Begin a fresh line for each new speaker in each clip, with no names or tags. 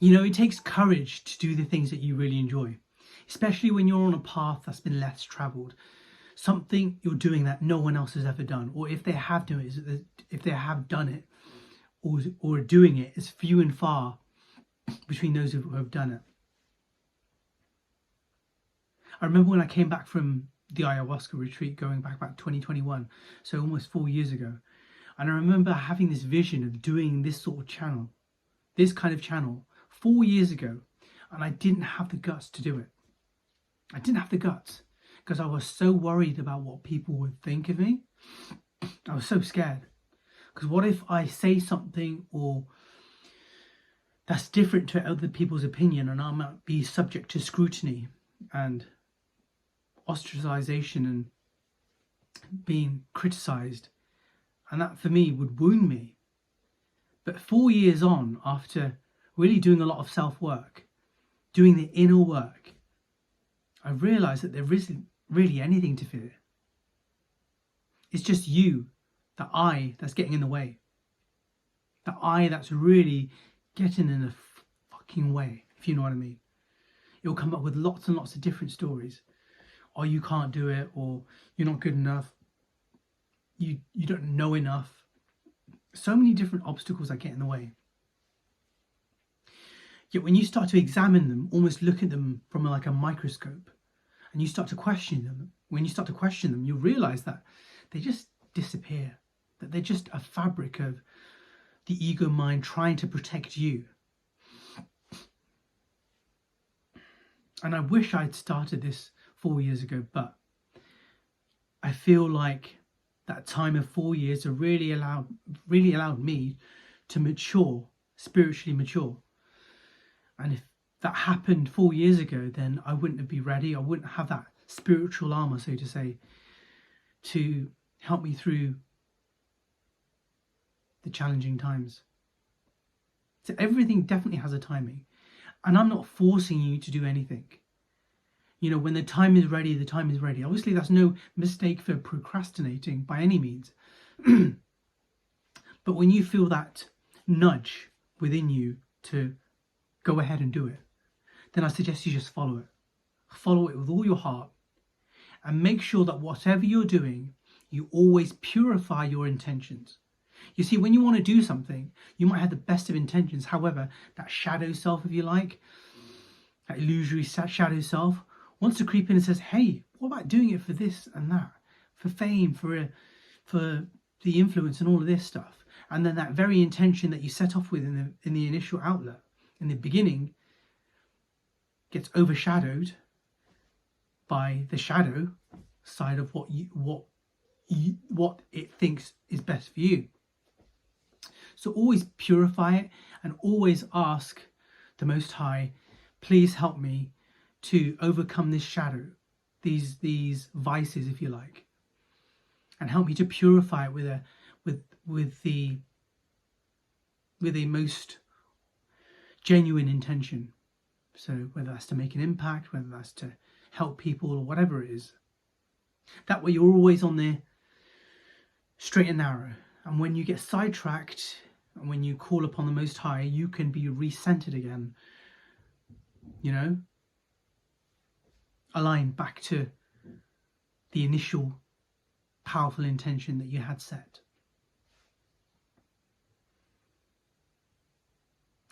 You know, it takes courage to do the things that you really enjoy, especially when you're on a path that's been less traveled, something you're doing that no one else has ever done, or if they have done it, or are doing it, is few and far between those who have done it. I remember when I came back from the ayahuasca retreat, going back 2021, so almost 4 years ago, and I remember having this vision of doing this sort of channel, this kind of channel, 4 years ago, and I didn't have the guts to do it. I didn't have the guts because I was so worried about what people would think of me. I was so scared, because what if I say something or that's different to other people's opinion, and I might be subject to scrutiny and ostracization and being criticized, and that for me would wound me. But 4 years on, after really doing a lot of self-work, doing the inner work, I realized that there isn't really anything to fear. It's just you, the I, that's getting in the way. The I that's really getting in the fucking way, if you know what I mean. It'll come up with lots and lots of different stories. Or you can't do it, or you're not good enough, you don't know enough. So many different obstacles that get in the way. Yet when you start to examine them, almost look at them from like a microscope, and you start to question them, when you start to question them, you realize that they just disappear, that they're just a fabric of the ego mind trying to protect you. And I wish I'd started this 4 years ago, but I feel like that time of 4 years have really allowed me to mature, spiritually mature. And if that happened 4 years ago, then I wouldn't be ready. I wouldn't have that spiritual armor, so to say, to help me through the challenging times. So everything definitely has a timing, and I'm not forcing you to do anything. You know, when the time is ready, the time is ready. Obviously, that's no mistake for procrastinating by any means. But when you feel that nudge within you to go ahead and do it, then I suggest you just follow it. Follow it with all your heart, and make sure that whatever you're doing, you always purify your intentions. You see, when you want to do something, you might have the best of intentions. However, that shadow self, if you like, that illusory shadow self, wants to creep in and says, hey, what about doing it for this and that, for fame, for the influence and all of this stuff. And then that very intention that you set off with in the initial outlet, in the beginning, gets overshadowed by the shadow side of what it thinks is best for you. So always purify it, and always ask the Most High, please help me to overcome this shadow, these vices, if you like, and help me to purify it with a most genuine intention. So whether that's to make an impact, whether that's to help people, or whatever it is, that way you're always on the straight and narrow. And when you get sidetracked, and when you call upon the Most High, you can be recentered again, you know, aligned back to the initial powerful intention that you had set.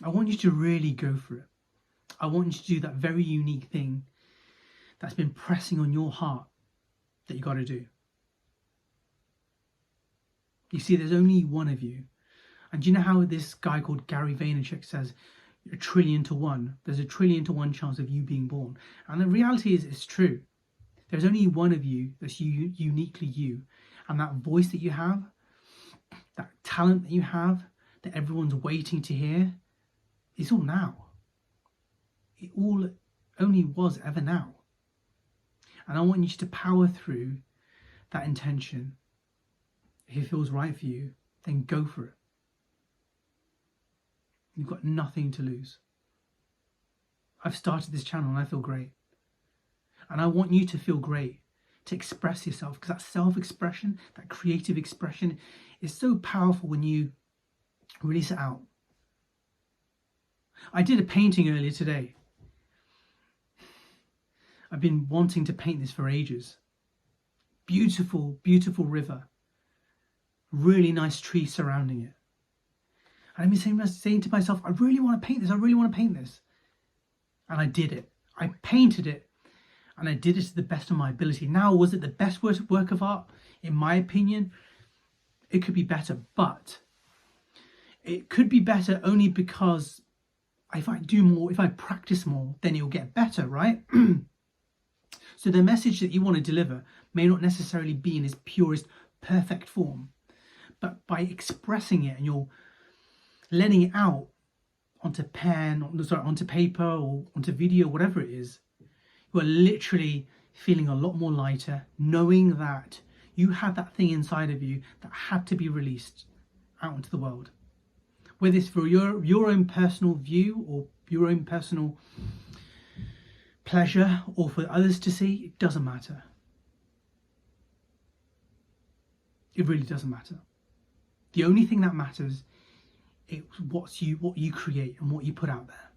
I want you to really go for it. I want you to do that very unique thing that's been pressing on your heart that you got to do. You see, there's only one of you. And do you know how this guy called Gary Vaynerchuk says, 1 trillion to 1, there's 1 trillion to 1 chance of you being born? And the reality is, it's true. There's only one of you that's uniquely you. And that voice that you have, that talent that you have, that everyone's waiting to hear, is all now. It all only was ever now. And I want you to power through that intention. If it feels right for you, then go for it. You've got nothing to lose. I've started this channel and I feel great. And I want you to feel great, to express yourself, because that self-expression, that creative expression, is so powerful when you release it out. I did a painting earlier today. I've been wanting to paint this for ages. Beautiful, beautiful river. Really nice trees surrounding it. And I've been saying to myself, I really want to paint this. I really want to paint this. And I did it. I painted it. And I did it to the best of my ability. Now, was it the best work of art? In my opinion, it could be better. But it could be better only because if I do more, if I practice more, then it'll get better, right? So the message that you want to deliver may not necessarily be in its purest, perfect form. But by expressing it and you're letting it out onto onto paper or onto video, whatever it is, you are literally feeling a lot more lighter, knowing that you had that thing inside of you that had to be released out into the world. Whether it's for your own personal view or your own personal pleasure or for others to see, it doesn't matter. It really doesn't matter. The only thing that matters is what you create and what you put out there.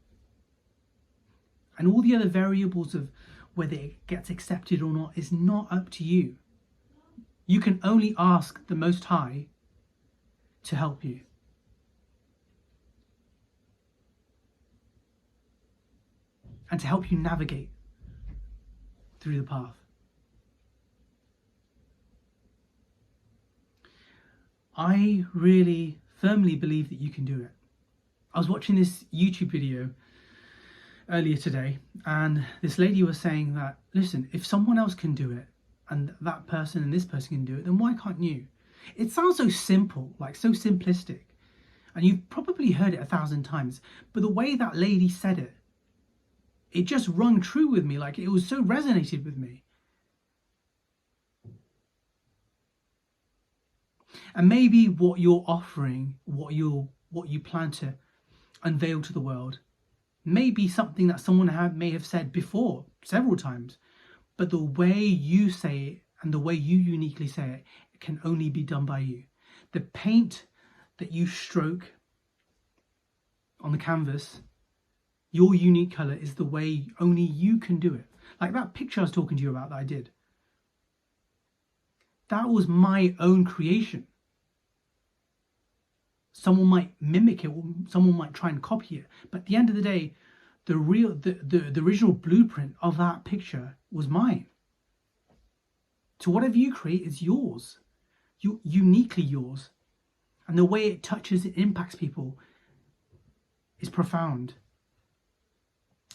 And all the other variables of whether it gets accepted or not is not up to you. You can only ask the Most High to help you. And to help you navigate through the path. I really firmly believe that you can do it. I was watching this YouTube video earlier today, and this lady was saying that, listen, if someone else can do it, and that person and this person can do it, then why can't you? It sounds so simple, like so simplistic, and you've probably heard it 1,000 times, but the way that lady said it, it just rung true with me, like it was so resonated with me. And maybe what you're offering, what you plan to unveil to the world, may be something that someone may have said before, several times, but the way you say it and the way you uniquely say it can only be done by you. The paint that you stroke on the canvas, your unique colour, is the way only you can do it. Like that picture I was talking to you about that I did. That was my own creation. Someone might mimic it, someone might try and copy it, but at the end of the day, the original blueprint of that picture was mine. So whatever you create is yours, uniquely yours, and the way it touches, it impacts people is profound,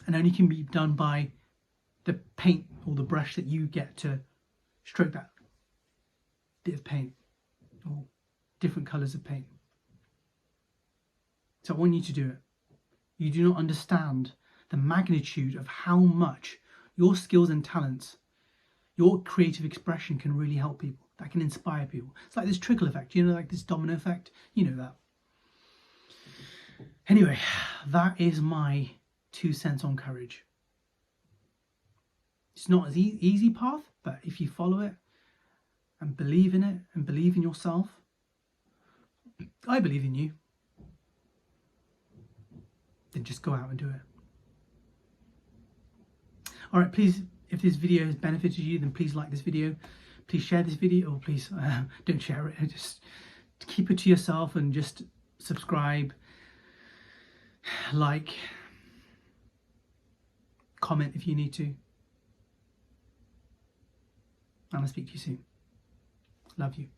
and only can be done by the paint or the brush that you get to stroke that bit of paint or different colours of paint. So I want you to do it. You do not understand the magnitude of how much your skills and talents, your creative expression can really help people, that can inspire people. It's like this trickle effect, you know, like this domino effect, you know that. Anyway, that is my 2 cents on courage. It's not an easy path, but if you follow it and believe in it and believe in yourself, I believe in you, then just go out and do it. All right, please, if this video has benefited you, then please like this video. Please share this video, or please don't share it. Just keep it to yourself and just subscribe, like, comment if you need to. And I'll speak to you soon. Love you.